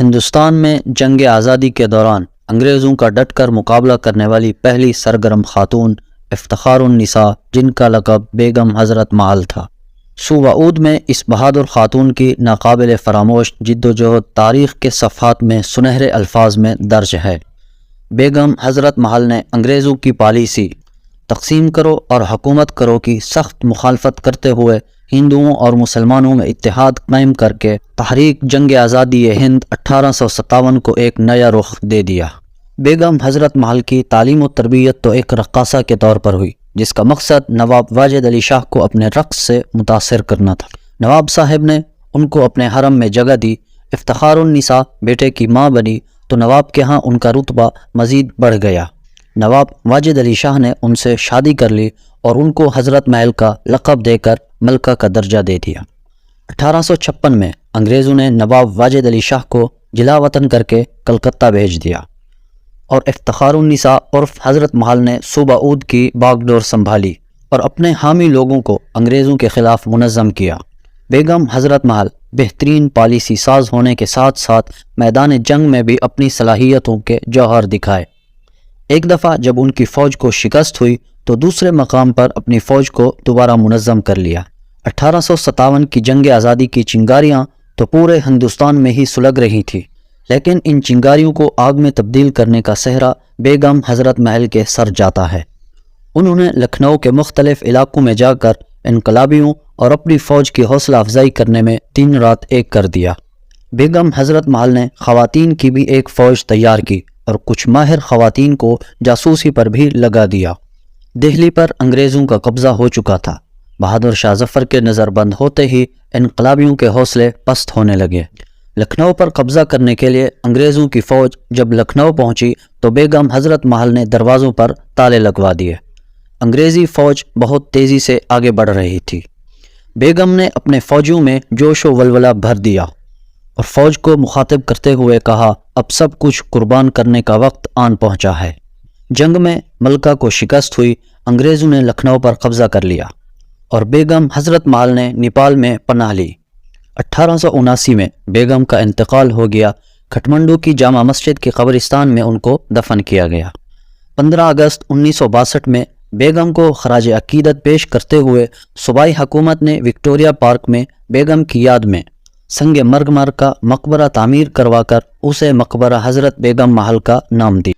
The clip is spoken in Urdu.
ہندوستان میں جنگ آزادی کے دوران انگریزوں کا ڈٹ کر مقابلہ کرنے والی پہلی سرگرم خاتون افتخار النساء، جن کا لقب بیگم حضرت محل تھا۔ صوبہ اودھ میں اس بہادر خاتون کی ناقابل فراموش جدوجہد تاریخ کے صفحات میں سنہرے الفاظ میں درج ہے۔ بیگم حضرت محل نے انگریزوں کی پالیسی تقسیم کرو اور حکومت کرو کی سخت مخالفت کرتے ہوئے ہندوؤں اور مسلمانوں میں اتحاد قائم کر کے تحریک جنگ آزادی ہند 1857 کو ایک نیا رخ دے دیا۔ بیگم حضرت محل کی تعلیم و تربیت تو ایک رقاصہ کے طور پر ہوئی، جس کا مقصد نواب واجد علی شاہ کو اپنے رقص سے متاثر کرنا تھا۔ نواب صاحب نے ان کو اپنے حرم میں جگہ دی۔ افتخار النساء بیٹے کی ماں بنی تو نواب کے ہاں ان کا رتبہ مزید بڑھ گیا۔ نواب واجد علی شاہ نے ان سے شادی کر لی اور ان کو حضرت محل کا لقب دے کر ملکہ کا درجہ دے دیا۔ 1856 میں انگریزوں نے نواب واجد علی شاہ کو جلا وطن کر کے کلکتہ بھیج دیا اور افتخار النساء عرف حضرت محل نے صوبہ اودھ کی باغ ڈور سنبھالی اور اپنے حامی لوگوں کو انگریزوں کے خلاف منظم کیا۔ بیگم حضرت محل بہترین پالیسی ساز ہونے کے ساتھ ساتھ میدان جنگ میں بھی اپنی صلاحیتوں کے جوہر دکھائے۔ ایک دفعہ جب ان کی فوج کو شکست ہوئی تو دوسرے مقام پر اپنی فوج کو دوبارہ منظم کر لیا۔ 1857 کی جنگ آزادی کی چنگاریاں تو پورے ہندوستان میں ہی سلگ رہی تھی، لیکن ان چنگاریوں کو آگ میں تبدیل کرنے کا سہرا بیگم حضرت محل کے سر جاتا ہے۔ انہوں نے لکھنؤ کے مختلف علاقوں میں جا کر انقلابیوں اور اپنی فوج کی حوصلہ افزائی کرنے میں دن رات ایک کر دیا۔ بیگم حضرت محل نے خواتین کی بھی ایک فوج تیار کی اور کچھ ماہر خواتین کو جاسوسی پر بھی لگا دیا۔ دہلی پر انگریزوں کا قبضہ ہو چکا تھا۔ بہادر شاہ ظفر کے نظر بند ہوتے ہی انقلابیوں کے حوصلے پست ہونے لگے۔ لکھنؤ پر قبضہ کرنے کے لیے انگریزوں کی فوج جب لکھنؤ پہنچی تو بیگم حضرت محل نے دروازوں پر تالے لگوا دیے۔ انگریزی فوج بہت تیزی سے آگے بڑھ رہی تھی۔ بیگم نے اپنے فوجیوں میں جوش و ولولہ بھر دیا اور فوج کو مخاطب کرتے ہوئے کہا، اب سب کچھ قربان کرنے کا وقت آن پہنچا ہے۔ جنگ میں ملکہ کو شکست ہوئی، انگریزوں نے لکھنؤ پر قبضہ کر لیا اور بیگم حضرت محل نے نیپال میں پناہ لی۔ 1879 میں بیگم کا انتقال ہو گیا۔ کھٹمنڈو کی جامع مسجد کے قبرستان میں ان کو دفن کیا گیا۔ 15 اگست 1962 میں بیگم کو خراج عقیدت پیش کرتے ہوئے صوبائی حکومت نے وکٹوریہ پارک میں بیگم کی یاد میں سنگ مرگ مر کا مقبرہ تعمیر کروا کر اسے مقبرہ حضرت بیگم محل کا نام دی۔